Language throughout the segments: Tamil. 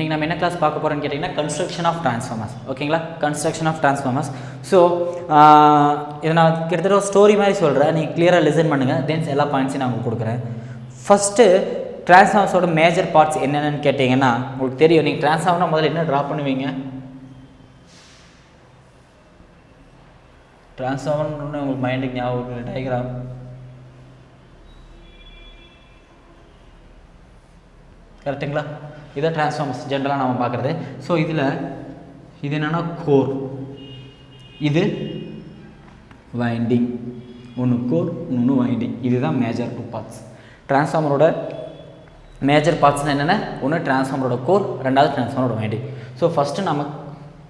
இன்றைக்கி நம்ம என்ன கிளாஸ் பார்க்க போகிறோன்னு கேட்டிங்கன்னா கன்ஸ்ட்ரக்ஷன் ஆஃப் ட்ரான்ஸ்ஃபார்மர்ஸ். ஓகேங்களா, கன்ஸ்ட்ரக்ஷன் ஆஃப் ட்ரான்ஸ்ஃபார்மர்ஸ். ஸோ இதை நான் கிட்டத்தட்ட ஒரு ஸ்டோரி மாதிரி சொல்கிறேன், நீங்கள் கிளியராக லிசன் பண்ணுங்கள், தென்ஸ் எல்லா பாயிண்ட்ஸையும் நான் உங்களுக்கு கொடுக்குறேன். ஃபஸ்ட்டு ட்ரான்ஸ்ஃபார்மர்ஸோட மேஜர் பார்ட்ஸ் என்னென்னு கேட்டிங்கன்னா உங்களுக்கு தெரியும். நீங்கள் ட்ரான்ஸ்ஃபார்மர்னா முதல்ல என்ன ட்ரா பண்ணுவீங்க? ட்ரான்ஸ்ஃபார்மர்னு உங்களுக்கு மைண்டுக்கு ஞாபகம் டயக்ராம். கரெக்டுங்களா? இதான் ட்ரான்ஸ்ஃபார்மர்ஸ் ஜென்ரலாக நம்ம பார்க்குறது. ஸோ இது என்னென்னா கோர், இது வைண்டிங். ஒன்று கோர், இன்னொன்று வைண்டிங். இதுதான் மேஜர் டூ பார்ட்ஸ். ட்ரான்ஸ்ஃபார்மரோட மேஜர் பார்ட்ஸ்னால் என்னென்ன? ஒன்று ட்ரான்ஸ்ஃபார்மரோட கோர், ரெண்டாவது ட்ரான்ஸ்ஃபார்மரோட வைண்டிங். ஸோ ஃபஸ்ட்டு நம்ம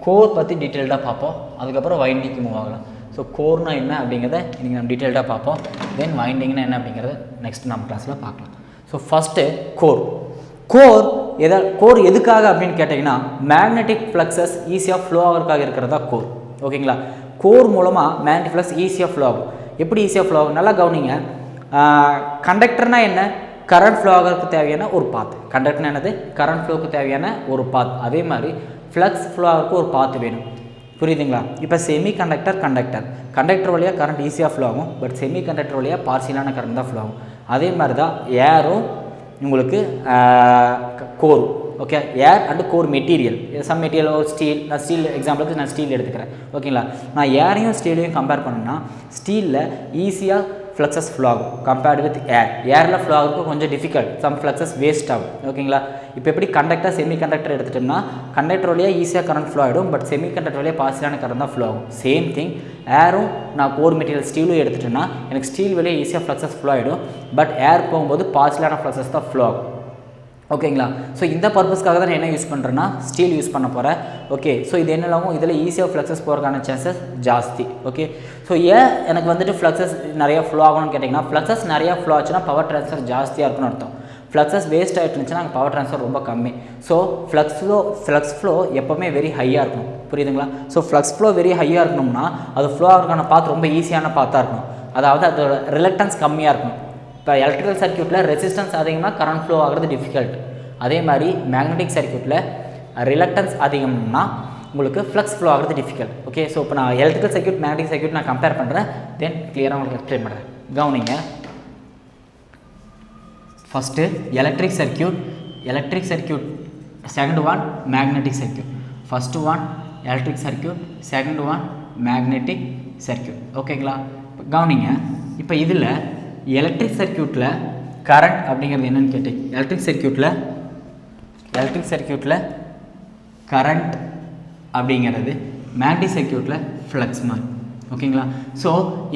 கோர் பற்றி டீட்டெயில்டாக பார்ப்போம், அதுக்கப்புறம் வைண்டிங்க்கு மூவ் ஆகலாம். ஸோ கோர்னா என்ன அப்படிங்கிறத இன்றைக்கி நம்ம டீட்டெயில்டாக பார்ப்போம். தென் வைண்டிங்னா என்ன அப்படிங்கிறத நெக்ஸ்ட் நம்ம கிளாஸில் பார்க்கலாம். So first core. கோர் எதுக்காக அப்படின்னு கேட்டிங்கன்னா மேக்னெட்டிக் ஃப்ளக்ஸஸ் ஈஸியாக ஃப்ளோ ஆகிறதுக்காக இருக்கிறதா கோர். ஓகேங்களா, கோர் மூலமாக மேக்னெட்டிக் ஃப்ளக்ஸ் ஈஸியாக ஃப்ளோ ஆகும். எப்படி ஈஸியாக ஃப்ளோ ஆகும்? நல்லா கவனிங்க. கண்டக்டர்னா என்ன? கரண்ட் ஃப்ளோ ஆகிறதுக்கு தேவையான ஒரு பாத். கண்டக்டர்னா என்னது? கரண்ட் ஃப்ளோவுக்கு தேவையான ஒரு பாத். அதே மாதிரி ஃப்ளக்ஸ் ஃப்ளோ ஆகிறதுக்கு ஒரு பாத் வேணும். புரியுதுங்களா? இப்போ செமி கண்டக்டர் வழியாக கரண்ட் ஈஸியாக ஃப்ளோ ஆகும், பட் செமி கண்டக்டர் வழியாக பார்சியலான கரண்ட் தான் ஃப்ளோ ஆகும். அதே மாதிரி தான் ஏரும் உங்களுக்கு core. Okay, air and core material. Some material steel, non steel எக்ஸாம்பிளுக்கு நான் ஸ்டீல் எடுத்துக்கிறேன். ஓகேங்களா, நான் ஏரையும் ஸ்டீலையும் கம்பேர் பண்ணேன்னா ஸ்டீலில் ஈஸியாக ஃப்ளக்ஸஸ் ஃப்ளோ ஆகும் கம்பேர்டு வித் ஏரில் ஃப்ளோ ஆகிறதுக்கு கொஞ்சம் டிஃபிகல்ட், சம் ஃப்ளக்ஸஸ் வேஸ்ட் ஆகும். ஓகேங்களா, இப்போ எப்படி கண்டக்டர் செமி கண்டக்டர் எடுத்துட்டோம்னா கண்டக்டர் வழியாக ஈஸியாக கரண்ட் ஃப்ளோ ஆகிடும், பட் செமி கண்டக்டர் வழியாக பார்சியலான கரண்ட் தான் ஃப்ளோ ஆகும். சேம் திங் ஏரும் நான் கோர் மெட்டீரியல் ஸ்டீலும் எடுத்துட்டேன்னா எனக்கு ஸ்டீல் வழியாக ஈஸியாக ஃப்ளக்ஸஸ் ஃப்ளோ ஆகிடும், பட் ஏர் போகும்போது பார்சியலான ஃப்ளக்ஸஸ் தான் ஃப்ளோ ஆகும். ஓகேங்களா, ஸோ இந்த பர்பஸ்க்காக தான் நான் என்ன யூஸ் பண்ணுறேன்னா ஸ்டீல் யூஸ் பண்ண போகிறேன். ஓகே, ஸோ இது என்னெல்லாகும் இதில் ஈஸியாக ஃப்ளக்ஸஸ் போகிறதுக்கான சான்சஸ் ஜாஸ்தி. ஓகே, ஸோ ஏன் எனக்கு வந்துட்டு ஃப்ளக்ஸஸ் நிறையா ஃப்ளோ ஆகணும்னு கேட்டிங்கன்னா ஃப்ளக்ஸஸ் நிறையா ஃப்ளோ ஆச்சுன்னா பவர் ட்ரான்ஸ்ஃபர் ஜாஸ்தியாக இருக்குன்னு அர்த்தம். ஃப்ளக்ஸஸ் வேஸ்ட் ஆகிட்டு இருந்துச்சுன்னா அங்கே பவர் ட்ரான்ஸ்ஃபர் ரொம்ப கம்மி. ஸோ ஃப்ளக்ஸ் ஃப்ளோ எப்போவுமே வெரி ஹையாக இருக்கணும். புரியுதுங்களா? ஸோ ஃப்ளக்ஸ் ஃப்ளோ வெரி ஹையாக இருக்கணும்னா அது ஃப்ளோ ஆகிறதுக்கான பாத் ரொம்ப ஈஸியான பாத்தாக இருக்கணும், அதாவது அதோட ரிலக்டன்ஸ் கம்மியாக இருக்கணும். இப்போ எலக்ட்ரிக்கல் சர்க்யூட்டில் ரெசிஸ்டன்ஸ் அதிகமாக கரண்ட் ஃப்ளோ ஆகிறது டிஃபிகல்ட். அதே மாதிரி மேக்னெட்டிக் சர்க்யூட்டில் ரிலக்டன்ஸ் அதிகம்னா உங்களுக்கு ஃப்ளக்ஸ் ஃப்ளோ ஆகிறது டிஃபிகல்ட். ஓகே, ஸோ இப்போ நான் எலக்ட்ரிக்கல் சர்க்யூட் மேக்னெட்டிக் சர்க்யூட் நான் கம்பேர் பண்ணுறேன், தென் கிளியராக உங்களுக்கு எக்ஸ்பிளைன் பண்ணுறேன். கவனிங்க. First electric circuit, second one magnetic circuit. First one electric circuit, second one magnetic circuit. ஓகேங்களா, கவனிங்க. இப்போ இதில் எலக்ட்ரிக் சர்க்யூட்டில் கரண்ட் அப்படிங்கிறது என்னென்னு கேட்டீங்க, எலக்ட்ரிக் சர்க்யூட்டில் கரண்ட் அப்படிங்கிறது மேக்னெட்டிக் சர்க்யூட்டில் ஃப்ளக்ஸ் மாதிரி. ஓகேங்களா, ஸோ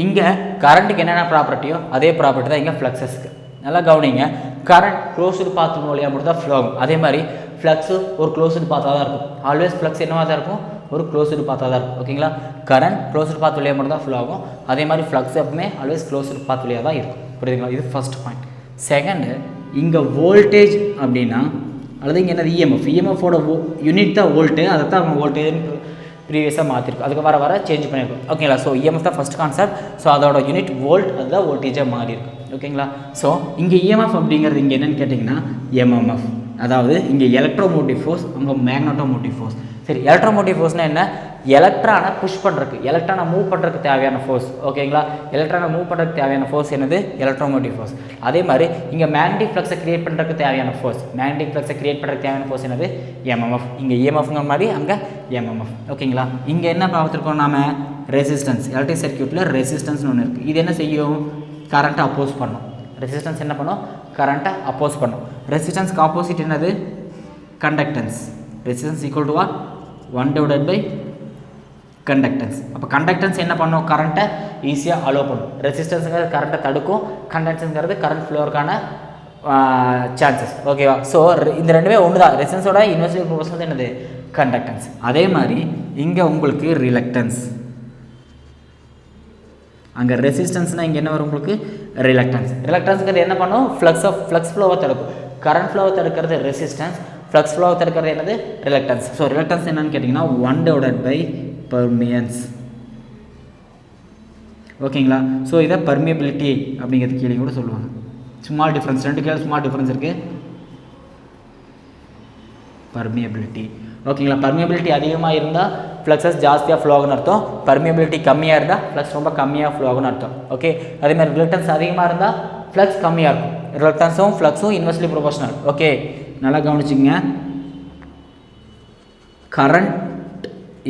இங்கே கரண்ட்டுக்கு என்னென்ன ப்ராப்பர்ட்டியோ அதே ப்ராப்பர்ட்டி தான் இங்கே ஃப்ளக்ஸஸ்க்கு. நல்லா கவனிங்க. கரண்ட் க்ளோஸ்டு பாத் வழியாக மட்டும் தான் ஃப்ளோ ஆகும். அதே மாதிரி ஃப்ளக்ஸு ஒரு க்ளோஸ்டு பாத்தாக தான் இருக்கும். ஆல்வேஸ் ஃப்ளக்ஸ் என்னவாக தான் இருக்கும்? ஒரு க்ளோஸ்டு பாத்தாக தான் இருக்கும். ஓகேங்களா, கரண்ட் க்ளோஸ்டு பாத் வழியாக மட்டும் தான் ஃப்ளோ ஆகும். அதே மாதிரி ஃப்ளக்ஸ் எப்பவுமே ஆல்வேஸ் க்ளோஸ்டு பாத் வழியாக தான் இருக்கும். புரியுதுங்களா? இது ஃபர்ஸ்ட் பாயிண்ட். செகண்டு, இங்கே வோல்டேஜ் அப்படின்னா அல்லது இங்கே என்னது இஎம்எஃபோட யூனிட் தான் வோல்ட்டு, அதை தான் அவங்க வோல்டேஜ்னு ப்ரீவியஸாக மாற்றிருக்கும், அதுக்கு வர சேஞ்ச் பண்ணியிருக்கும். ஓகேங்களா, ஸோ இஎம்எஃப் தான் ஃபஸ்ட் கான்செப்ட். ஸோ அதோட யூனிட் வோல்ட், அதுதான் வோல்டேஜாக மாறி இருக்கும். ஓகேங்களா, ஸோ இங்கே இஎம்எஃப் அப்படிங்கிறது இங்கே என்னென்னு கேட்டிங்கன்னா எம்எம்எஃப், அதாவது இங்கே எலக்ட்ரோமோட்டிவ் ஃபோர்ஸ், அங்கே மேக்னட்டோமோட்டிவ் ஃபோர்ஸ். சரி, எலக்ட்ரோமோட்டிவ் ஃபோர்ஸ்னால் என்ன? எலக்ட்ரானை புஷ் பண்ணுறதுக்கு, எலக்ட்ரானை மூவ் பண்ணுறதுக்கு தேவையான ஃபோர்ஸ். ஓகேங்களா, எலக்ட்ரானை மூவ் பண்ணுறதுக்கு தேவையான ஃபோர்ஸ் என்னது? Electromotive force. அதே மாதிரி இங்கே மேக்னெட்டிக் ஃப்ளக்ஸை கிரியேட் பண்ணுறதுக்கு தேவையான ஃபோர்ஸ், என்னது? எம்எம்எஃப். இங்கே இஎம்எஃப்ங்கிற மாதிரி அங்கே எம்எம்எஃப். ஓகேங்களா, இங்கே என்ன பார்த்துருக்கோம் நாம? ரெசிஸ்டன்ஸ். எலக்ட்ரிக் சர்க்யூட்டில் ரெசிஸ்டன்ஸ்னு ஒன்று இருக்குது. இது என்ன செய்யும்? கரண்ட்டை அப்போஸ் பண்ணும். ரெசிஸ்டன்ஸ் என்ன பண்ணும்? கரண்ட்டை அப்போஸ் பண்ணும். ரெசிஸ்டன்ஸ்க்கு ஆப்போசிட் என்னது? Conductance. Resistance equal to what? 1/, conductance. அப்போ கண்டக்டன்ஸ் என்ன பண்ணும்? கரண்ட்டை ஈஸியாக அலோவ் பண்ணும். ரெசிஸ்டன்ஸுங்கிறது கரண்ட்டை தடுக்கும், கண்டக்டன்ஸுங்கிறது கரண்ட் ஃப்ளோருக்கான சான்சஸ். ஓகேவா? ஸோ இந்த ரெண்டுமே ஒன்று தான். ரெசிஸ்டன்ஸோட இன்வெர்ஸ்லி ப்ரொபோர்ஷனல் என்னது? கண்டக்டன்ஸ். அதே மாதிரி இங்கே உங்களுக்கு ரிலக்டன்ஸ். அங்கே ரெசிஸ்டன்ஸ்னால் இங்கே என்ன வரும் உங்களுக்கு? ரிலக்டன்ஸுங்கிறது என்ன பண்ணும்? ஃப்ளக்ஸ் ஃப்ளோவை தடுக்கும். கரண்ட் ஃப்ளோவை தடுக்கிறது ரெசிஸ்டன்ஸ், ஃப்ளக்ஸ் ஃப்ளோவை தடுக்கிறது என்னது? ரிலக்டன்ஸ். ஸோ ரிலக்டன்ஸ் என்னன்னு கேட்டிங்கன்னா 1/, பெர்மியன்ஸ். ஓகேங்களா, ஸோ இதை பர்மியபிலிட்டி அப்படிங்கிறது கீழே கூட சொல்லுவாங்க. ஸ்மால் டிஃப்ரென்ஸ், ரெண்டு கீழே ஸ்மால் டிஃப்ரென்ஸ் இருக்குது. permeability. ஓகேங்களா, permeability அதிகமாக இருந்தால் ஃப்ளக்ஸஸ் ஜாஸ்தியாக ஃப்ளோ ஆகும்னு அர்த்தம், permeability கம்மியாக இருந்தால் ஃப்ளக்ஸ் ரொம்ப கம்மியாக ஃப்ளோ ஆகும்னு அர்த்தம். ஓகே, அதேமாதிரி ரிலக்டன்ஸ் அதிகமாக இருந்தால் ஃப்ளக்ஸ் கம்மியாக இருக்கும். ரிலக்டன்ஸும் ஃப்ளக்ஸும் இன்வெர்ஸ்லி ப்ரொபோஷனல். ஓகே, நல்லா கவனிச்சிங்க. Current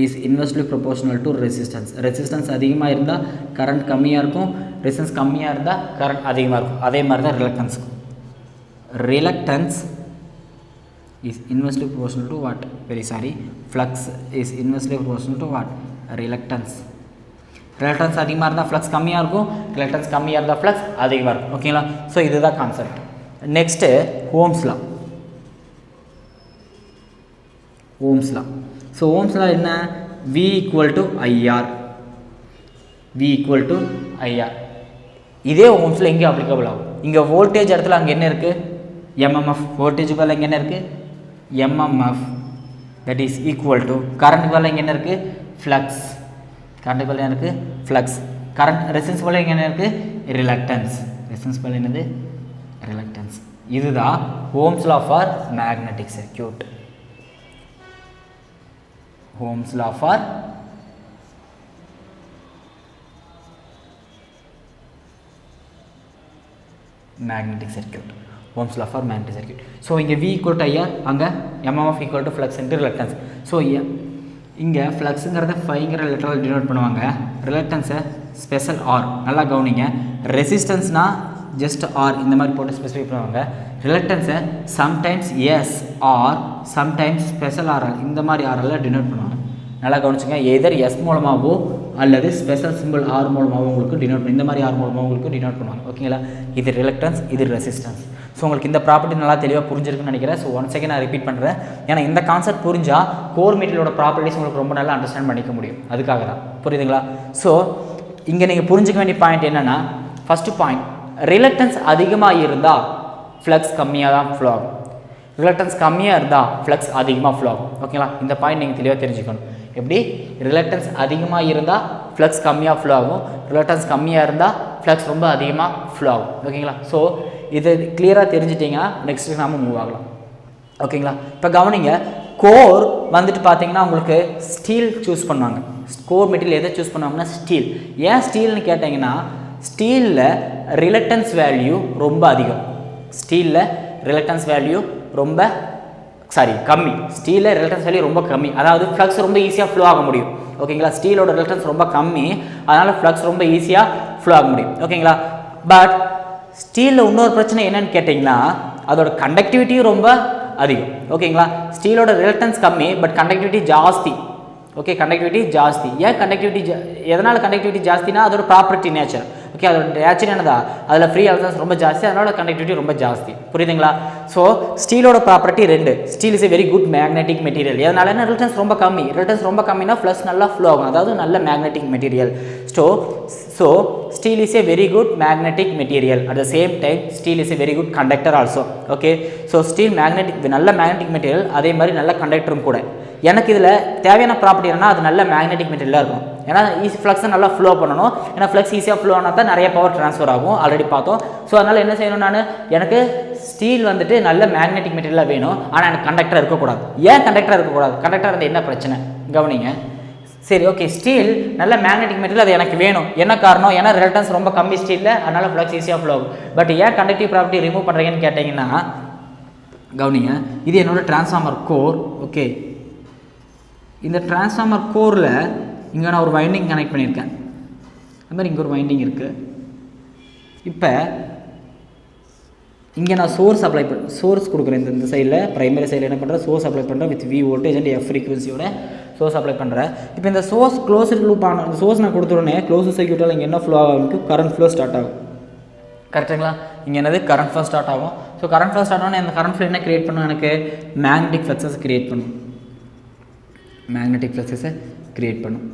is inversely proportional to resistance. Resistance அதிகமாக இருந்தால் கரண்ட் கம்மியாக இருக்கும், ரெசிஸ்டன்ஸ் கம்மியாக இருந்தால் கரண்ட் அதிகமாக இருக்கும். அதே மாதிரி தான் ரிலக்டன்ஸுக்கும். Reluctance is inversely proportional to what? Very sorry, flux is inversely proportional to what? Reluctance. Reluctance அதிகமாக இருந்தால் ஃப்ளக்ஸ் கம்மியாக இருக்கும், ரிலக்டன்ஸ் கம்மியாக இருந்தால் ஃப்ளக்ஸ் அதிகமாக இருக்கும். ஓகேங்களா, ஸோ இதுதான் concept. Next Ohm's law. Ohm's law. So Ohm's law என்ன? V equal to IR. V equal to IR. இதே ஓம்ஸில் எங்கே அப்ளிகபிள் ஆகும்? இங்கே வோல்டேஜ் இடத்துல அங்கே என்ன இருக்குது? MMF. வோல்டேஜ் பதில் இங்கே என்ன இருக்குது? MMF. that is equal to current பதில் இங்கே என்ன இருக்குது? ஃப்ளக்ஸ். கரண்ட் பதில் என்ன இருக்குது? ஃப்ளக்ஸ். கரண்ட் ரெசிஸ்டன்ஸ் பதில் இங்கே என்ன இருக்குது? ரிலக்டன்ஸ். ரெசிஸ்டன்ஸ் பதில் என்னது? ரிலக்டன்ஸ். இதுதான் ohm's law for magnetic circuit. Ohm's law for magnetic circuit. Ohm's law for magnetic circuit. So இங்கே V equal to IR, அங்கே MMF equal to flux into reluctance. So இங்கே ஃப்ளக்ஸுங்கிறத ஃபைங்கிற லெட்டரால் டினோட் பண்ணுவாங்க, ரிலக்டன்ஸை ஸ்பெஷல் R. நல்லா கவனிங்க, ரெசிஸ்டன்ஸ்னால் ஜஸ்ட் R இந்த மாதிரி போட்டு ஸ்பெசிஃபை பண்ணுவாங்க. ரிலக்டன்ஸை sometimes S or sometimes special R இந்த மாதிரி ஆரெல்லாம் டினோட் பண்ணுவாங்க. நல்லா கவனிச்சுங்க, எதர் S மூலமாகவோ அல்லது ஸ்பெஷல் சிம்பிள் ஆர் மூலமாகவோ உங்களுக்கு டினோட் பண்ணி இந்த மாதிரி ஆர் மூலமாக உங்களுக்கு டினோட் பண்ணுவாங்க. ஓகேங்களா, இது ரிலக்டன்ஸ், இது ரெசிஸ்டன்ஸ். ஸோ உங்களுக்கு இந்த ப்ராப்பர்ட்டி நல்லா தெளிவாக புரிஞ்சிருக்குன்னு நினைக்கிறேன். ஸோ ஒன் செகண்ட் நான் ரிப்பீட் பண்ணுறேன், ஏன்னா இந்த கான்செப்ட் புரிஞ்சால் கோர் மெட்டீரியலோட ப்ராப்பர்ட்டிஸ் உங்களுக்கு ரொம்ப நல்லா அண்டர்ஸ்டாண்ட் பண்ணிக்க முடியும். அதுக்காக தான், புரியுதுங்களா? ஸோ இங்கே நீங்கள் புரிஞ்சிக்க வேண்டிய பாயிண்ட் என்னென்னா, ஃபஸ்ட்டு பாயிண்ட், ரிலக்டன்ஸ் அதிகமாக இருந்தால் ஃப்ளக்ஸ் கம்மியாக தான் ஃப்ளோ ஆகும், ரிலக்டன்ஸ் கம்மியாக இருந்தால் ஃப்ளக்ஸ் அதிகமாக ஃப்ளோ ஆகும். ஓகேங்களா, இந்த பாயிண்ட் நீங்கள் தெளிவாக தெரிஞ்சுக்கணும். எப்படி? ரிலக்டன்ஸ் அதிகமாக இருந்தால் ஃப்ளக்ஸ் கம்மியாக ஃப்ளோ ஆகும், ரிலக்டன்ஸ் கம்மியாக இருந்தால் ஃப்ளக்ஸ் ரொம்ப அதிகமாக ஃப்ளோ ஆகும். ஓகேங்களா, ஸோ இது கிளியராக தெரிஞ்சிட்டிங்கன்னா நெக்ஸ்ட்டு நாம் மூவ் ஆகலாம். ஓகேங்களா, இப்போ கவனிங்க, கோர் வந்துட்டு பார்த்தீங்கன்னா உங்களுக்கு ஸ்டீல் சூஸ் பண்ணுவாங்க. கோர் மெட்டீரியல் எதை சூஸ் பண்ணுவாங்கன்னா ஸ்டீல். ஏன் ஸ்டீல்னு கேட்டிங்கன்னா, ஸ்டீலில் ரிலக்டன்ஸ் வேல்யூ ரொம்ப அதிகம், ஸ்டீலில் ரிலக்டன்ஸ் வேல்யூ ரொம்ப கம்மி, ஸ்டீலில் ரிலக்டன்ஸ் வேல்யூ ரொம்ப கம்மி, அதாவது ஃப்ளக்ஸ் ரொம்ப ஈஸியாக ஃப்ளோ ஆக முடியும். ஓகேங்களா, ஸ்டீலோட ரிலக்டன்ஸ் ரொம்ப கம்மி, அதனால் ஃப்ளக்ஸ் ரொம்ப ஈஸியாக ஃப்ளோ ஆக முடியும். ஓகேங்களா, பட் ஸ்டீலில் இன்னொரு பிரச்சனை என்னன்னு கேட்டிங்கன்னா, அதோட கண்டக்டிவிட்டியும் ரொம்ப அதிகம். ஓகேங்களா, ஸ்டீலோட ரிலக்டன்ஸ் கம்மி, பட் கண்டக்டிவிட்டி ஜாஸ்தி. ஓகே, கண்டக்டிவிட்டி ஜாஸ்தி. ஏன் கண்டக்டிவிட்டி எதனால் கண்டக்டிவிட்டி ஜாஸ்தினா அதோட ப்ராப்பர்ட்டி நேச்சர். ஓகே, அதோட நேச்சர் என்னதா, அதில் ஃப்ரீ எலக்ட்ரான்ஸ் ரொம்ப ஜாஸ்தி, அதனால கண்டக்டிவிட்டி ரொம்ப ஜாஸ்தி. புரியுதுங்களா? ஸோ ஸ்டீலோட ப்ராப்பர்ட்டி ரெண்டு. Steel is a very good magnetic material. எதனால ரிலக்டன்ஸ் ரொம்ப கம்மி, ரிலக்டன்ஸ் ரொம்ப கம்மினா ஃப்ளக்ஸ் நல்லா ஃப்ளோ ஆகும், அதாவது நல்ல magnetic material. So steel is a very good magnetic material. At the same time, steel is a very good conductor also. Okay, so steel magnetic, நல்ல magnetic material, அதே மாதிரி நல்ல கண்டக்டரும் கூட. எனக்கு இதில் தேவையான ப்ராப்பர்ட்டி என்னன்னா, அது நல்ல மேக்னெட்டிக் மெட்டீரியலாக இருக்கும். ஏன்னா ஃப்ளக்ஸை நல்லா ஃப்ளோ பண்ணணும், ஏன்னா ஃப்ளக்ஸ் ஈஸியாக ஃப்ளோ ஆனால் தான் நிறைய பவர் ட்ரான்ஸ்ஃபர் ஆகும், ஆல்ரெடி பார்த்தோம். ஸோ அதனால் என்ன செய்யணும், நான் எனக்கு ஸ்டீல் வந்துட்டு நல்ல மேக்னெட்டிக் மெட்டீரியலாக வேணும், ஆனால் எனக்கு கண்டக்டர் இருக்கக்கூடாது. ஏன் கண்டக்டர் இருக்கக்கூடாது? கண்டக்டர் வந்து என்ன பிரச்சனை கவனிங்க. சரி, ஓகே, ஸ்டீல் நல்ல மேக்னெட்டிக் மெட்டீரியல், அது எனக்கு வேணும். என்ன காரணம்? ஏன்னா ரிலக்டன்ஸ் ரொம்ப கம்மி ஸ்டீலில், அதனால் ஃப்ளக்ஸ் ஈஸியாக ஃப்ளோ ஆகும். பட் ஏன் கண்டக்டிவ் ப்ராப்பர்ட்டி ரிமூவ் பண்ணுறீங்கன்னு கேட்டிங்கன்னா, கவனிங்க, இது என்னோட டிரான்ஸ்ஃபார்மர் கோர். ஓகே, இந்த டிரான்ஸ்ஃபார்மர் கோரில் இங்கே நான் ஒரு வைண்டிங் கனெக்ட் பண்ணியிருக்கேன், அது மாதிரி இங்கே ஒரு வைண்டிங் இருக்குது. இப்போ இங்கே நான் சோர்ஸ் கொடுக்குறேன். இந்த சைடில் ப்ரைமரி சைடில் என்ன பண்ணுறேன், சோர்ஸ் அப்ளை பண்ணுறேன் with V voltage and F ஃப்ரீக்வன்சியோட சோர்ஸ் அப்ளை பண்ணுறேன். இப்போ இந்த சோர்ஸ் க்ளோஸ்டு லூப் ஆன இந்த சோர்ஸ் நான் கொடுத்துருனே க்ளோஸ் சர்க்யூட்டில் இங்கே என்ன ஃப்ளோ ஆகும், கரண்ட் ஃப்ளோ ஸ்டார்ட் ஆகும். கரெக்டுங்களா? இங்கே என்னது கரண்ட் ஃப்ளோ ஸ்டார்ட் ஆகும். ஸோ கரண்ட் ஃப்ளோ ஸ்டார்ட் ஆனால் இந்த கரண்ட் ஃப்ளோ என்ன கிரியேட் பண்ணும், எனக்கு மேக்னெட்டிக் ஃப்ளக்ஸஸ் கிரியேட் பண்ணும், மேக்னெட்டிக் ஃப்ளக்ஸஸை கிரியேட் பண்ணும்.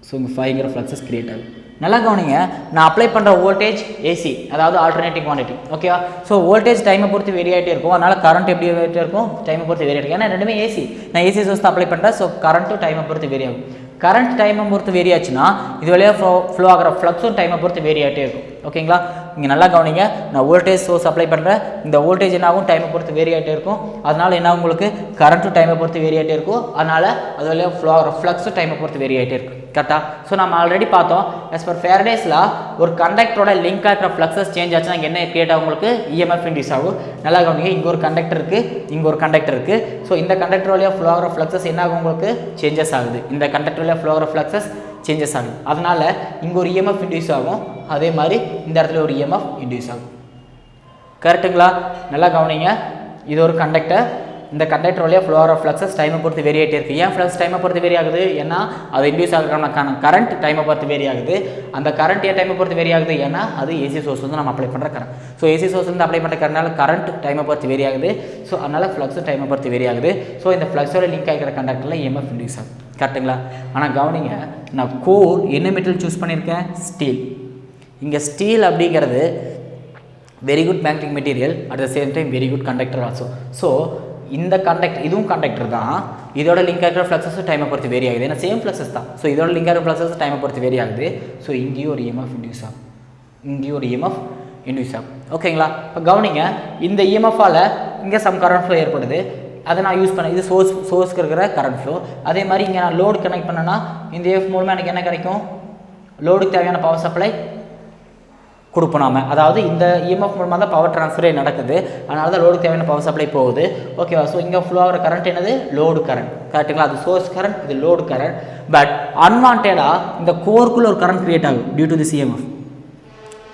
ஸோ இங்கே 5ங்கிற ஃப்ளக்ஸஸ் கிரியேட் ஆகும். நல்லா கவனிங்க, நான் அப்ளை பண்ணுற வோல்டேஜ் ஏசி, அதாவது ஆல்டர்னேட்டிவ் குவான்டிட்டி. ஓகேவா? ஸோ வோல்டேஜ் டைமை பொறுத்து வேரி ஆகிட்டே இருக்கும், அதனால் கரண்ட் எப்படி வேரியாகிட்டே இருக்கும், டைமை பொறுத்து வேரி ஆகிட்டு. ஏன்னா ரெண்டுமே ஏசி, நான் ஏசி சோர்ஸ் தான் அப்ளை பண்ணுறேன். ஸோ கரண்ட்டும் டைமை பொறுத்து வேரி ஆகும். கரண்ட் டைமை பொறுத்து வேரி ஆச்சுன்னா இது வழியாக ஃப்ளோ ஆகிற ஃப்ளக்ஸும் டைமை பொறுத்து வேரி ஆகிட்டே இருக்கும். ஓகேங்களா, இங்கே நல்லா கவனிங்க. நான் வோல்டேஜ் சோர்ஸ் அப்ளை பண்ணுறேன். இந்த வோல்டேஜ் என்னாகும், டைமை பொறுத்து வேரி ஆகிட்டே இருக்கும். அதனால் என்ன உங்களுக்கு கரண்ட்டும் டைமை பொறுத்து வேரி ஆகிட்டே இருக்கும். அதனால் அது வழியாக ஃப்ளோ ஆகிற ஃப்ளக்ஸும் டைமை பொறுத்து வேரி ஆகிட்டே இருக்கும். கரெக்டாக? ஸோ நம்ம ஆல்ரெடி பார்த்தோம், as per Faraday's law ஒரு கண்டக்டரோட லிங்க் ஆகிற ஃப்ளக்ஸஸ் சேஞ்ச் ஆச்சுன்னா இங்கே என்ன கிரியேட் ஆகும், உங்களுக்கு இஎம்எஃப் இன்டியூஸ் ஆகும். நல்லா கவனிங்க, இங்கே ஒரு கண்டக்டர் இருக்குது, இங்கே ஒரு கண்டக்டர் இருக்குது. ஸோ இந்த கண்டக்டர் வழியாக ஃப்ளோ ஆகிற ஃப்ளக்ஸஸ் என்ன ஆகும், உங்களுக்கு சேஞ்சஸ் ஆகுது. இந்த கண்டக்டர் வழியாக ஃப்ளோ ஆகிற ஃப்ளக்ஸஸ் சேஞ்சஸ் ஆகுது. அதனால் இங்கே ஒரு இஎம்எஃப் இன்டியூஸ் ஆகும், அதே மாதிரி இந்த இடத்துல ஒரு இஎம்எஃப் இன்டியூஸ் ஆகும். கரெக்டுங்களா? நல்லா கவனிங்க, இது ஒரு கண்டக்டர். இந்த கண்டக்டர் வழியாக ஃப்ளோ ஆகிற ஃப்ளக்ஸஸ் டைமை பொறுத்து வேரி ஆகிட்டே இருக்குது. ஏன் ஃப்ளக்ஸ் டைமை பொறுத்து வேரி ஆகுது? ஏன்னா அது இன்டியூஸ் ஆகிறதுக்கான கரண்ட் டைமை பொறுத்து வேரி ஆகுது. அந்த கரண்ட் ஏன் டைமை பொறுத்து வேரி ஆகுது? ஏன்னா அது ஏசி சோர்ஸ் வந்து நம்ம அப்ளை பண்ணுற கரண்ட். ஸோ ஏசி சோர்ஸ் வந்து அப்ளை பண்ணுற கரண்ட்னால கரண்ட் டைமை பொறுத்து வேரி ஆகுது. ஸோ அதனால் ஃப்ளக்ஸும் டைமை பொறுத்து வேரி ஆகுது. ஸோ இந்த ஃப்ளக்ஸோட லிங்க் ஆகிற கண்டக்டரில் இஎம்எஃப் இன்டியூஸ் ஆகுது. கரெக்டுங்களா? ஆனால் கவனிங்க, நான் கோர் என்ன மெட்டீரியல் சூஸ் பண்ணியிருக்கேன்? ஸ்டீல். இங்கே ஸ்டீல் அப்படிங்கிறது very good magnetic material, at the same time very good conductor also. So இந்த கண்டக்டர், இதுவும் கண்டக்டர் தான், இதோட லிங்க் ஆகிற ஃப்ளக்ஸஸும் டைமை பொறுத்து வேரி ஆகுது. ஏன்னா சேம் ஃப்ளக்ஸஸ் தான். ஸோ இதோட லிங்க் ஆகிற ஃப்ளக்ஸஸ் டைமை பொறுத்து வேரி ஆகுது. ஸோ இங்கேயும் ஒரு இஎம்எஃப் இன்டியூஸ் ஆகும், இங்கேயும் ஒரு இஎம்எஃப் இன்டியூஸ் ஆகும். ஓகேங்களா? இப்போ கவனிங்க, இந்த இஎம்எஃபால் இங்கே சம் கரண்ட் ஃப்ளோ ஏற்படுது. அதை நான் யூஸ் பண்ணேன், இது சோர்ஸ்க்கு இருக்கிற கரண்ட் ஃப்ளோ. அதே மாதிரி இங்கே நான் லோடு கனெக்ட் பண்ணேன்னா இந்த எஃப் மூலமாக எனக்கு என்ன கிடைக்கும்? லோடுக்கு தேவையான பவர் சப்ளை கொடுப்போம் நாம. அதாவது இந்த இஎம்எஃப் மூலமாக தான் பவர் ட்ரான்ஸ்ஃபரே நடக்குது. அதனால தான் லோடுக்கு தேவையான பவர் சப்ளை போகுது. ஓகேவா? ஸோ இங்கே ஃப்ளோ ஆகிற கரண்ட் என்னது? Load current. கரெக்டுங்களா? அது சோர்ஸ் கரண்ட், இது லோடு கரண்ட். பட் அன்வான்டாக இந்த கோருக்குள்ள ஒரு கரண்ட் கிரியேட் ஆகும் டியூ டு திஸ் இஎம்எஃப்.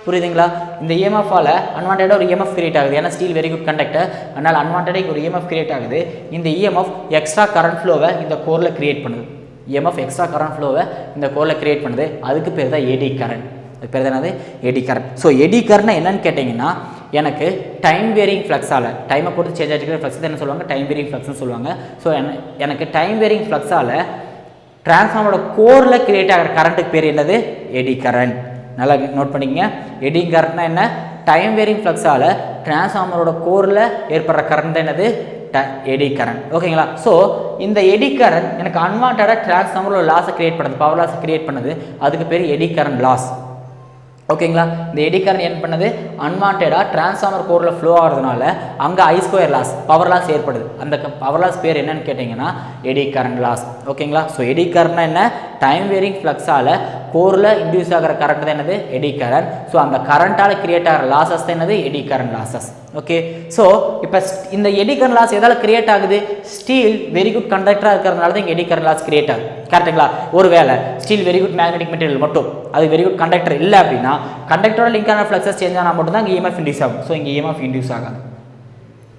புரியுதுங்களா? இந்த இஎம்எஃபால் அன்வான்டாக ஒரு இஎம்எஃப் கிரியேட் ஆகுது. ஏன்னா ஸ்டீல் வெரி குட் கண்டக்டர், அதனால் அன்வான்டாக ஒரு இஎம்எஃப் கிரியேட் ஆகுது. இந்த இஎம்எஃப் எக்ஸ்ட்ரா கரண்ட் ஃப்ளோவை இந்த கோரில் கிரியேட் பண்ணுது. இஎம்எஃப் எக்ஸ்ட்ரா கரண்ட் ஃப்ளோவை இந்த கோரில் கிரியேட் பண்ணுது. அதுக்கு பேர் தான் ஏடி கரண்ட். அது பேர் என்னது? Eddy current. ஸோ எடி கரண்ட்னா என்னன்னு கேட்டிங்கன்னா, எனக்கு டைம் வேரிங் ஃப்ளக்ஸால், டைமை பொறுத்து சேஞ்ச் ஆகிட்டு ஃப்ளக்ஸ் என்ன சொல்லுவாங்க? டைம் வேரிங் ஃப்ளக்ஸ்னு சொல்லுவாங்க. ஸோ எனக்கு டைம் வேரிங் ஃப்ளக்ஸால் டிரான்ஸ்ஃபார்மரோட கோரில் கிரியேட் ஆகிற கரண்ட்டுக்கு பேர் என்னது? Eddy current. நல்லா நோட் பண்ணிக்கங்க. எடி கரண்ட்னா என்ன? டைம் வேரிங் ஃப்ளக்ஸால் டிரான்ஸ்ஃபார்மரோட கோரில் ஏற்படுற கரண்ட் என்னது? Eddy current. ஓகேங்களா? ஸோ இந்த எடி கரண்ட் எனக்கு அன்வான்டாக டிரான்ஸ்ஃபார்மரோட லாஸை கிரியேட் பண்ணுது, பவர் லாஸை கிரியேட் பண்ணுது. அதுக்கு பேர் எடி கரண்ட் லாஸ். ஓகேங்களா? இந்த எடி கரண்ட் என்ன பண்ணுது? அன்வான்டாக டிரான்ஸ்ஃபார்மர் கோரில் ஃப்ளோ ஆகிறதுனால அங்கே I square loss, power loss ஏற்படுது. அந்த பவர் லாஸ் பேர் என்னன்னு கேட்டிங்கன்னா எடி கரண்ட் லாஸ். ஓகேங்களா? ஸோ எடி கரண்ட்னா என்ன? டைம் வேரிங் ஃப்ளக்ஸால் கோரில் இன்டியூஸ் ஆகிற கரண்ட் தான் என்னது? Eddy current. ஸோ அந்த கரண்ட்டால் கிரியேட் ஆகிற லாஸஸ் தான் என்னது? Eddy current losses. Okay. So இப்போ இந்த எடி கரண்ட் லாஸ் எதால் கிரியேட் ஆகுது? ஸ்டீல் வெரி குட் கண்டக்டராக இருக்கிறதுனால தான் இங்கே எடி கரண்ட் லாஸ் கிரியேட் ஆகுது. கரெக்டுங்களா? ஒரு வேளை steel very good magnetic material மட்டும், அது வெரி குட் கண்டக்டர் இல்லை அப்படின்னா, கண்டக்டரோட லிங்க் ஆன ஃப்ளக்ஸஸ் சேஞ்ச் ஆனால் மட்டும் தான் இங்கே இஎம்எஃப் இன்டியூஸ் ஆகும். ஸோ இங்கே இஎம்எஃப் இன்டியூஸ் ஆகாது.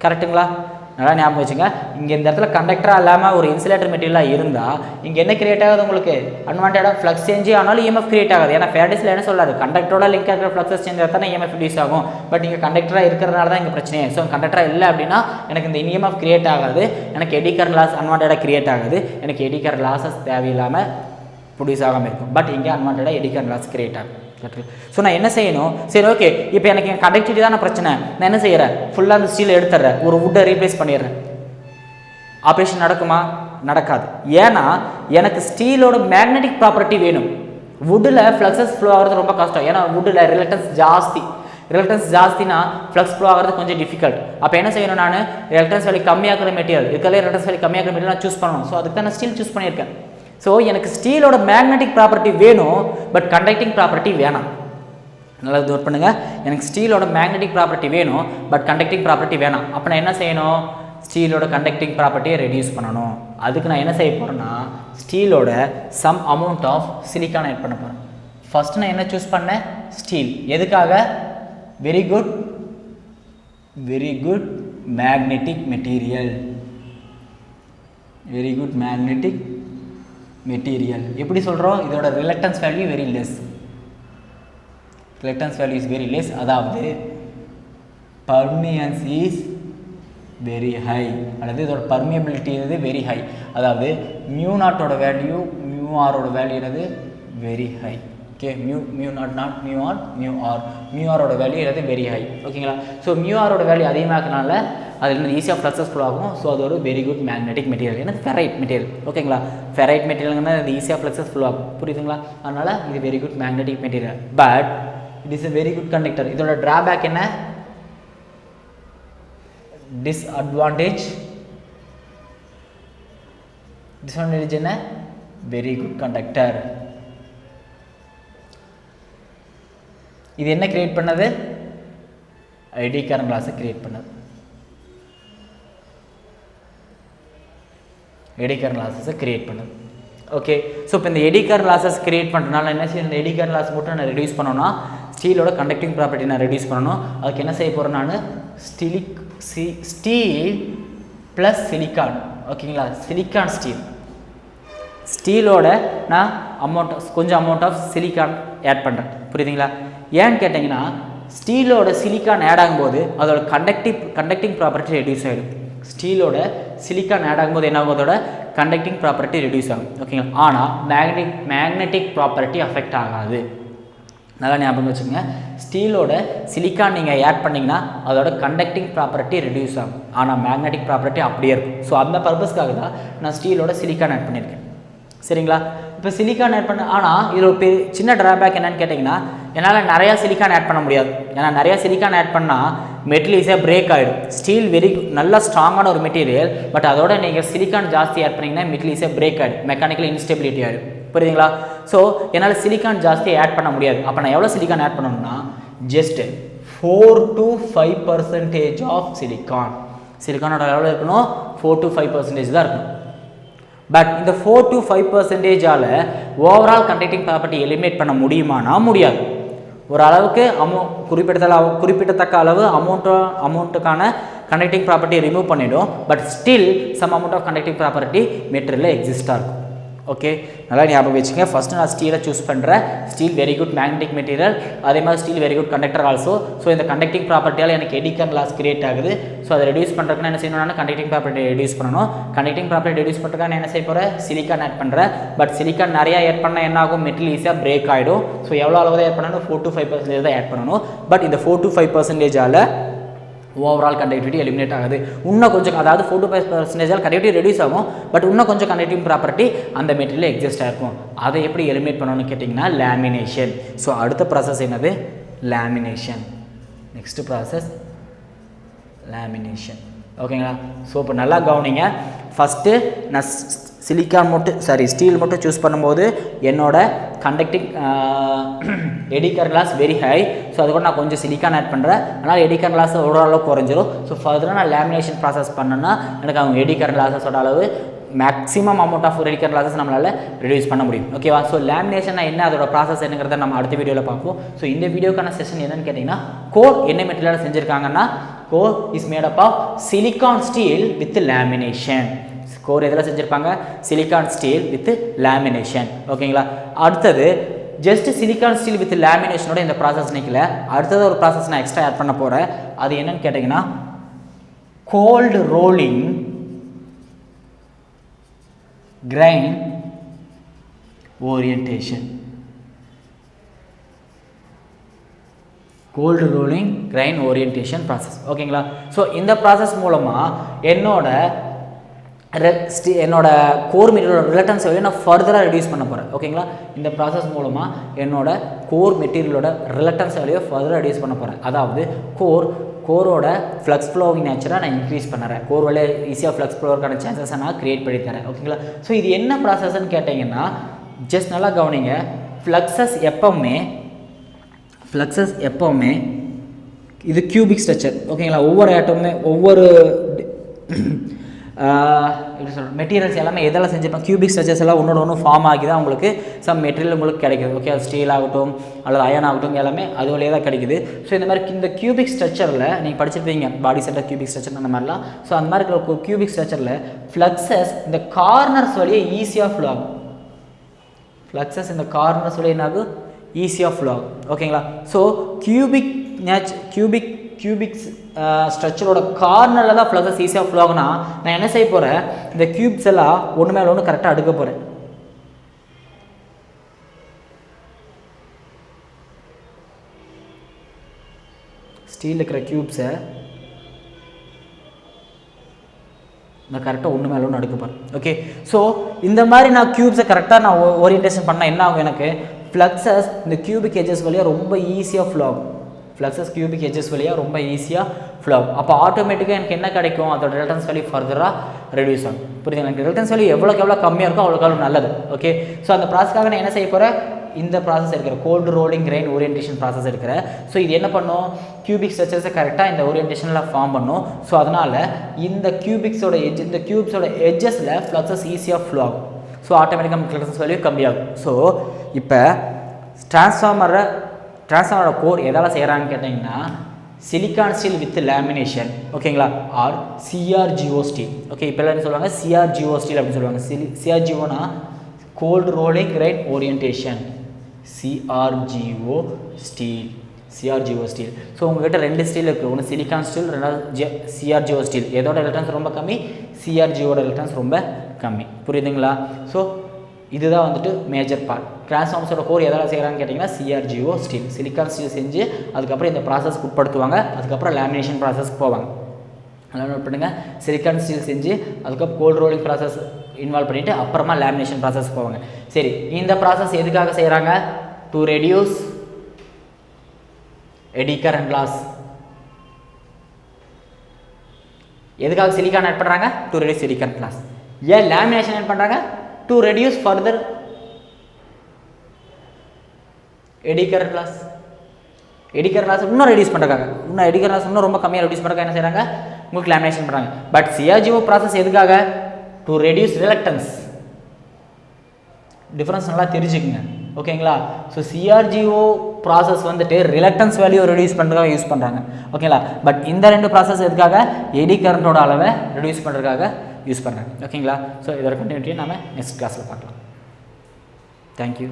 கரெக்டுங்களா? நல்லா ஞாபகம் வச்சுங்க. இங்கே இந்த இடத்துல கண்டக்டராக இல்லாமல் ஒரு இன்சுலேட்டர் மெட்டீரியலாக இருந்தால் இங்கே என்ன கிரியேட் ஆகுது? உங்களுக்கு அன்வான்டாக ஃப்ளக்ஸ் சேஞ்ச் ஆனாலும் இஎம்எஃப் கிரியேட் ஆகுது. ஏன்னா ஃபேரடேஸில் என்ன சொல்லாது? கண்டக்டரோட லிங்க் ஆகிற ஃப்ளக்ஸஸ் சேஞ்ச் ஆக தானே இஎம்எஃப் இன்டியூஸ் ஆகும். பட் இங்கே கண்டக்டராக இருக்கிறதுனால தான் இங்கே பிரச்சனையே. ஸோ கண்டக்டராக இல்லை அப்படின்னா எனக்கு இந்த இஎம்எஃப் கிரியேட் ஆகாது. எனக்கு எடி கரண்ட் லாஸ் அன்வான்டாக கிரியேட் ஆகுது. எனக்கு எடி கரண்ட் லாஸஸ் தேவையில்லாமல் ப்ரொடியூஸ் ஆகாமல் இருக்கும். பட் இங்கே அன்வான்டாக எடி கரண்ட் லாஸ் கிரியேட் ஆகும். ஸோ நான் என்ன செய்யணும்? சரி, ஓகே, இப்போ எனக்கு என் கண்டக்டிவிட்டி தானே பிரச்சனை. நான் என்ன செய்கிறேன்? ஃபுல்லாக அந்த ஸ்டீல் எடுத்துடுறேன், ஒரு வுட்டை ரீப்ளேஸ் பண்ணிடுறேன். ஆப்ரேஷன் நடக்குமா? நடக்காது. ஏன்னா எனக்கு ஸ்டீலோட மேக்னெட்டிக் ப்ராப்பர்ட்டி வேணும். வுட்டில் ஃப்ளக்ஸஸ் ஃப்ளோ ஆகிறது ரொம்ப கஷ்டம். ஏன்னா வுட்டில் ரிலக்டன்ஸ் ஜாஸ்தி. ரிலக்டன்ஸ் ஜாஸ்தினா ஃப்ளக்ஸ் ஃப்ளோ ஆகிறது கொஞ்சம் டிஃபிகல்ட். அப்போ என்ன செய்யணும்? நான் ரிலக்டன்ஸ் வேல்யூ கம்மியாகிற மெட்டீரியல் இருக்கிற ரிலக்டன்ஸ் வேல்யூ கம்மியாகிற மெட்டீரியல் நான் சூஸ் பண்ணணும். ஸோ அதுக்கு தான் நான் ஸ்டீல் சூஸ் பண்ணியிருக்கேன். ஸோ எனக்கு ஸ்டீலோட மேக்னெட்டிக் ப்ராப்பர்ட்டி வேணும், பட் கண்டக்டிங் ப்ராப்பர்ட்டி வேணாம். நல்லா நோட் பண்ணுங்கள். எனக்கு ஸ்டீலோட மேக்னெட்டிக் ப்ராப்பர்ட்டி வேணும், பட் கண்டக்டிங் ப்ராப்பர்ட்டி வேணாம். அப்போ நான் என்ன செய்யணும்? ஸ்டீலோட கண்டக்டிங் ப்ராப்பர்ட்டியை ரெடியூஸ் பண்ணணும். அதுக்கு நான் என்ன செய்ய போகிறேன்னா, ஸ்டீலோட some amount of silicon add பண்ண போகிறேன். ஃபஸ்ட்டு நான் என்ன சூஸ் பண்ணேன்? ஸ்டீல். எதுக்காக? Very good magnetic material. Very good magnetic material. எப்படி சொல்கிறோம்? இதோட reluctance value very less. Reluctance value is very less. அதாவது பர்மியன்ஸ் இஸ் வெரி ஹை, அல்லது இதோட பர்மியபிலிட்டி என்னது? Very high. அதாவது மியூ நாட்டோட வேல்யூ, மியூ ஆரோட வேல்யூ என்னது? Very high. Okay, mu naught mu R, mu ஆரோட வேல்யூ என்னது? Very high. ஓகேங்களா? ஸோ மியூ ஆரோட வேல்யூ அதிகமாகனால அதில் ஈஸியாக ஃப்ளக்ஸஸ் ஃப்ளோ ஆகும். ஸோ அது ஒரு வெரி குட் மேக்னெட்டிக் மெட்டீரியல். ஏன்னா ஃபெரைட் மெட்டீரியல், ஓகேங்களா? ஃபெரைட் மெட்டீரியல்னா அது ஈஸியாக ஃப்ளக்ஸஸ் ஃப்ளோ ஆகும், புரியுதுங்களா? அதனால் இது very good magnetic material. But it is a very good conductor. இதோட டிராபேக் என்ன? டிஸ்அட்வான்டேஜ் என்ன? Very good conductor. இது என்ன கிரியேட் பண்ணது? எடி கரண்ட் லாஸை கிரியேட் பண்ணது. எடி கரண்ட் லாஸஸை கிரியேட் பண்ணது. ஓகே, ஸோ இப்போ இந்த எடி கரண்ட் லாஸஸ் கிரியேட் பண்ணுறதுனால என்ன செய்யணும்? இந்த எடி கரண்ட் லாஸ் மட்டும் நான் ரெடியூஸ் பண்ணணும்னா ஸ்டீலோட கண்டக்டிங் ப்ராப்பர்ட்டி நான் ரெடியூஸ் பண்ணணும். அதுக்கு என்ன செய்ய போகிறேன்? நான் ஸ்டீல் ப்ளஸ் சிலிக்கான், ஓகேங்களா? சிலிக்கான் ஸ்டீலோட நான் கொஞ்சம் அமௌண்ட் ஆஃப் சிலிக்கான் ஆட் பண்ணுறேன், புரியுதுங்களா? ஏன்னு கேட்டிங்கன்னா ஸ்டீலோட சிலிக்கான் ஆட் ஆகும்போது அதோட கண்டக்டிங் ப்ராப்பர்ட்டி ரெடியூஸ் ஆகிடும். ஸ்டீலோட சிலிக்கான் ஆட் ஆகும்போது என்ன ஆகும்? அதோட கண்டக்டிங் ப்ராப்பர்ட்டி ரெடியூஸ் ஆகும், ஓகேங்களா? ஆனால் மேக்னெட்டிக் ப்ராப்பர்ட்டி அஃபெக்ட் ஆகாது. நல்லா ஞாபகம் வச்சுக்கோங்க. ஸ்டீலோட சிலிக்கான் நீங்கள் ஆட் பண்ணிங்கன்னா அதோட கண்டக்டிங் ப்ராப்பர்ட்டி ரெடியூஸ் ஆகும், ஆனால் மேக்னெட்டிக் ப்ராப்பர்ட்டி அப்படியே இருக்கும். ஸோ அந்த பர்பஸ்க்காக தான் நான் ஸ்டீலோட சிலிக்கான் ஆட் பண்ணியிருக்கேன், சரிங்களா? இப்போ சிலிக்கான் ஆட் பண்ண, ஆனால் இதில் ஒரு சின்ன ட்ராபேக் என்னன்னு கேட்டிங்கன்னா என்னால் நிறையா சிலிக்கான் ஆட் பண்ண முடியாது. ஏன்னா நிறையா சிலிக்கான் ஆட் பண்ணால் மெட்டீரியல் ஈஸியாக பிரேக் ஆகிடும். ஸ்டீல் நல்லா ஸ்ட்ராங்கான ஒரு மெட்டீரியல், பட் அதோட நீங்கள் சிலிக்கான் ஜாஸ்தி ஆட் பண்ணிங்கன்னா மெட்டீரியல் ஈஸியாக பிரேக் ஆகிடும், மெக்கானிக்கல் இன்ஸ்டெபிலிட்டி ஆகிடும், புரியுதுங்களா? ஸோ என்னால் சிலிக்கான் ஜாஸ்தி ஆட் பண்ண முடியாது. அப்போ நான் எவ்வளோ சிலிக்கான் ஆட் பண்ணணும்னா ஜஸ்ட் 4 to 5% ஆஃப் சிலிக்கானோட எவ்வளோ இருக்கணும்? 4 to 5% தான் இருக்கணும். பட் இந்த 4 to 5%ஆல் ஓவரால் கண்டக்டிங் ப்ராப்பர்ட்டி எலிமினேட் பண்ண முடியுமானா முடியாது. ஒரு அளவுக்கு குறிப்பிடத்தக்க அளவு அமௌண்ட்டுக்கான கண்டக்டிங் ப்ராப்பர்ட்டி ரிமூவ் பண்ணிடும். But still some amount of conducting property மெட்டீரியலில் எக்ஸிஸ்டாக இருக்கும். ஓகே, நல்லா ஞாபகம் வச்சுங்க. ஃபஸ்ட்டு நான் ஸ்டீலை சூஸ் பண்ணுறேன். Steel very good magnetic material, அதே மாதிரி steel very good conductor also. So இந்த கண்டக்டிங் ப்ராப்பர்ட்டியால் எனக்கு எடி கரண்ட் லாஸ் கிரியேட் ஆகுது. ஸோ அதை ரெடியூஸ் பண்ணுறதுக்கு என்ன செய்யணும்னா கண்டக்டிங் ப்ராப்பர்ட்டி ரெடியூஸ் பண்ணணும். கண்டக்டிங் ப்ராப்பர்ட்டி ரெடியூஸ் பண்ணுறதுக்காக நான் என்ன செய்ய போகிறேன்? சிலிக்கான் ஆட் பண்ணுறேன். பட் சிலிக்கான் நிறையா ஆட் பண்ணால் என்ன ஆகும்? மெட்டீரியல் ஈஸியாக பிரேக் ஆகிடும். ஸோ எவ்வளோ அளவு தான் ஆட் பண்ணணும்? 4 to 5% தான் ஆட் பண்ணணும். பட் இந்த 4 to 5%ஆல் ஓவரால் கண்டக்டிவிட்டி எலிமினேட் ஆகுது. இன்னும் கொஞ்சம், அதாவது 4 to 5% கண்டக்டிவிட்டி ரெடியூஸ் ஆகும். பட் இன்னும் கொஞ்சம் கண்டக்டிங் ப்ராப்பர்ட்டி அந்த மெட்டீரியல் எக்ஸிஸ்ட் ஆகிருக்கும். அதை எப்படி எலிமினேட் பண்ணணும்னு கேட்டிங்கன்னா லேமினேஷன். ஸோ அடுத்த ப்ராசஸ் என்னது? லேமினேஷன். நெக்ஸ்ட் ப்ராசஸ் லேமினேஷன், ஓகேங்களா? ஸோ இப்போ நல்லா கவனிங்க. ஃபஸ்ட்டு நான் ஸ்டீல் மட்டும் சூஸ் பண்ணும்போது என்னோட conducting eddy current loss very high. So அது கூட நான் கொஞ்சம் சிலிக்கான் ஆட் பண்ணுறேன். ஆனால் எடி கரண்ட் லாஸ் ஓரளவுக்கு குறைஞ்சிரும். ஸோ ஃபர்தராக நான் லேமினேஷன் ப்ராசஸ் பண்ணேன்னா எனக்கு அவங்க எடி கரண்ட் லாஸஸோட அளவு maximum amount of eddy current losses நம்மளால் ரெடியூஸ் பண்ண முடியும், ஓகேவா? ஸோ லேமினேஷன் என்ன, அதோட ப்ராசஸ் என்னங்கிறத நம்ம அடுத்த வீடியோவில் பார்ப்போம். ஸோ இந்த வீடியோக்கான செஷன் என்னன்னு கேட்டிங்கன்னா கோர் என்ன மெட்டீரியல் செஞ்சுருக்காங்கன்னா core is made up of silicon steel with lamination. Core எதில் செஞ்சுருப்பாங்க? சிலிக்கான் ஸ்டீல் வித் லேமினேஷன், ஓகேங்களா? அடுத்தது ஜஸ்ட் சிலிக்கான் ஸ்டீல் வித் லேமினேஷனோட இந்த ப்ராசஸ் நிற்கல. அடுத்தது ஒரு ப்ராசஸ் நான் எக்ஸ்ட்ரா ஆட் பண்ண போகிறேன். அது என்னன்னு கேட்டிங்கன்னா cold rolling grain orientation. Cold rolling grain orientation process, ஓகேங்களா? ஸோ இந்த ப்ராசஸ் மூலமாக என்னோட கோர் மெட்டீரியலோட ரிலக்டன்ஸ் வேல்யூ நான் ஃபர்தராக ரெடியூஸ் பண்ண போகிறேன், ஓகேங்களா? இந்த ப்ராசஸ் மூலமாக என்னோட கோர் மெட்டீரியலோட ரிலக்டன்ஸ் வேல்யூ ஃபர்தராக ரெடியூஸ் பண்ண போகிறேன். அதாவது கோரோட ஃப்ளக்ஸ் ஃப்ளோவிங் நேச்சரை நான் இன்க்ரீஸ் பண்ணுறேன். கோர் வழியா ஈஸியாக ஃப்ளக்ஸ் ஃப்ளோவுக்கான சான்சஸை நான் க்ரியேட் பண்ணி தரேன், ஓகேங்களா? ஸோ இது என்ன ப்ராசஸ்ன்னு கேட்டிங்கன்னா ஜஸ்ட் நல்லா கவனிங்க. ஃப்ளக்ஸஸ் எப்போவுமே இது கியூபிக் ஸ்ட்ரக்சர், ஓகேங்களா? ஒவ்வொரு ஆட்டமுமே ஒவ்வொரு எப்படி சொல்கிறது மெட்டீரியல்ஸ் எல்லாமே எதெல்லாம் செஞ்சுருப்பாங்க? கியூபிக் ஸ்ட்ரக்சர்ஸ் எல்லாம் ஒன்று ஃபார்ம் ஆகி தான் உங்களுக்கு சம் மெட்டீரியல் உங்களுக்கு கிடைக்குது, ஓகே? அது ஸ்டீல் ஆகட்டும் அல்லது அயன் ஆகட்டும் எல்லாமே அது வழியாக தான் கிடைக்குது. ஸோ இந்த மாதிரி இந்த கியூபிக் ஸ்ட்ரக்சரில் நீங்கள் படிச்சிருப்பீங்க பாடி சென்டர் கியூபிக் ஸ்ட்ரக்சர் அந்த மாதிரிலாம். ஸோ அந்த மாதிரி இருக்கிற கியூபிக் ஸ்ட்ரக்சரில் ஃப்ளக்ஸஸ் இந்த கார்னர்ஸ் வழியாக ஈஸியாக ஃப்ளோ ஆகும். ஃப்ளக்ஸஸ் இந்த கார்னர்ஸ் வழியாக என்ன ஆகும்? ஈஸியாக ஃப்ளோ ஆகும், ஓகேங்களா? ஸோ கியூபிக் ஸ்ட்ரக்சரோட கார்னரில் தான் ஃப்ளக்ஸஸ் ஈஸியாக ஃப்ளோ ஆகுனா நான் என்ன செய்ய போகிறேன்? இந்த கியூப்ஸ் எல்லாம் ஒன்று மேலே ஒன்று கரெக்டாக அடுக்க போகிறேன். ஸ்டீல் இருக்கிற கியூப்ஸை இந்த கரெக்டாக ஒன்று மேலே ஒன்று அடுக்குப்பார். ஓகே, ஸோ இந்த மாதிரி நான் க்யூப்ஸை கரெக்டாக நான் ஓரியன்டேஷன் பண்ணால் என்ன ஆகும், எனக்கு ஃப்ளக்ஸஸ் இந்த கியூபிக் எஜஸ் வழியாக ரொம்ப ஈஸியாக ஃப்ளோ ஆகும். ஃப்ளக்ஸஸ் கியூபிக் எஜஸ் வழியாக ரொம்ப ஈஸியாக ஃப்ளோ ஆகும். அப்போ ஆட்டோமேட்டிக்காக எனக்கு என்ன கிடைக்கும், அதோட ரிலக்டன்ஸ் வேல்யூ ஃபர்தராக ரெடியூஸ் ஆகும். புரியுது, எனக்கு ரிலக்டன்ஸ் வேல்யூ எவ்வளோக்கு எவ்வளோ கம்மியாக இருக்கும் அவ்வளோக்கு நல்லது. ஓகே, ஸோ அந்த ப்ராசஸ்க்காக நான் என்ன செய்ய போகிறேன், இந்த ப்ராசஸ் இருக்கிற cold rolling grain orientation process இருக்கிற. ஸோ இது என்ன பண்ணும், கியூபிக் ஸ்ட்ரக்சர்ஸை கரெக்டாக இந்த ஓரியன்டேஷனில் ஃபார்ம் பண்ணும். ஸோ அதனால் இந்த கியூபிக்ஸோட எட்ஜ், இந்த கியூப்ஸோட எட்ஜஸில் ஃப்ளக்ஸஸ் ஈஸியாக ஃப்ளோ ஆகும். ஸோ ஆட்டோமேட்டிக்காக ரிலக்டன்ஸ் வேல்யூ கம்மியாகும். ஸோ இப்போ டிரான்ஸ்ஃபார்மரோட கோர் எதால் செய்கிறான்னு கேட்டிங்கன்னா சிலிக்கான் ஸ்டீல் வித் லேமினேஷன். ஓகேங்களா, ஆர் சிஆர்ஜிஓ ஸ்டீல். ஓகே, இப்போ என்ன சொல்லுவாங்க, சிஆர்ஜிஓ ஸ்டீல் அப்படின்னு சொல்லுவாங்க. சிஆர்ஜிஓனா cold rolling grain orientation, CRGO steel. So உங்கள்கிட்ட ரெண்டு ஸ்டீல் இருக்குது, ஒன்று சிலிக்கான் ஸ்டீல், ரெண்டாவது சிஆர்ஜிஓ ஸ்டீல். எதோட எலக்ட்ரான்ஸ் ரொம்ப கம்மி, சிஆர்ஜிஓட எலக்ட்ரான்ஸ் ரொம்ப கம்மி. புரியுதுங்களா? ஸோ இதுதான் வந்துட்டு மேஜர் பார்ட். டிரான்ஸ்ஃபார்மர்ஸோட கோர் எதாவது செய்கிறான்னு கேட்டிங்கன்னா சிஆர்ஜிஓ ஸ்டீல், சிலிக்கான் ஸ்டீல் செஞ்சு அதுக்கப்புறம் இந்த ப்ராசஸ்க்கு உட்படுத்துவாங்க. அதுக்கப்புறம் லேமினேஷன் ப்ராசஸ்க்கு போவாங்க. அதனால் நோட் பண்ணுங்கள், சிலிக்கான் ஸ்டீல் செஞ்சு அதுக்கப்புறம் கோல்டு ரோலிங் ப்ராசஸ் இன்வால்வ் பண்ணிவிட்டு அப்புறமா லேமினேஷன் ப்ராசஸ் போவாங்க. சரி, இந்த ப்ராசஸ் எதுக்காக செய்கிறாங்க, to reduce eddy current loss. எதுக்காக சிலிக்கான் ஆட் பண்ணுறாங்க, to reduce eddy current loss. ஏன் லேமினேஷன் ஆட் பண்ணுறாங்க, to reduce further eddy current loss. Eddy current loss இன்னும் ரெடியூஸ் பண்ணுறாங்க, இன்னும் எடி கரண்ட் லாஸ் இன்னும் ரொம்ப கம்மியாக ரெடியூஸ் பண்ணுறாங்க. என்ன செய்கிறாங்க, உங்களுக்கு லேமினேஷன் பண்ணுறாங்க. பட் சிஆர்ஜிஓ ப்ராசஸ் எதுக்காக, டு ரெடியூஸ் ரிலக்டன்ஸ். டிஃப்ரென்ஸ் நல்லா தெரிஞ்சுக்குங்க. ஓகேங்களா, ஸோ சிஆர்ஜிஓ ப்ராசஸ் வந்துட்டு ரிலக்டன்ஸ் வேல்யூ ரெடியூஸ் பண்ணுறதுக்காக யூஸ் பண்ணுறாங்க. ஓகேங்களா, பட் இந்த ரெண்டு ப்ராசஸ் எதுக்காக, எடி கரண்ட்டோட அளவை ரெடியூஸ் பண்ணுறதுக்காக யூஸ் பண்ணுறாங்க. ஓகேங்களா, ஸோ இதோட கண்டினியூட்டியை நம்ம நெக்ஸ்ட் கிளாஸில் பார்க்கலாம். தேங்க்யூ.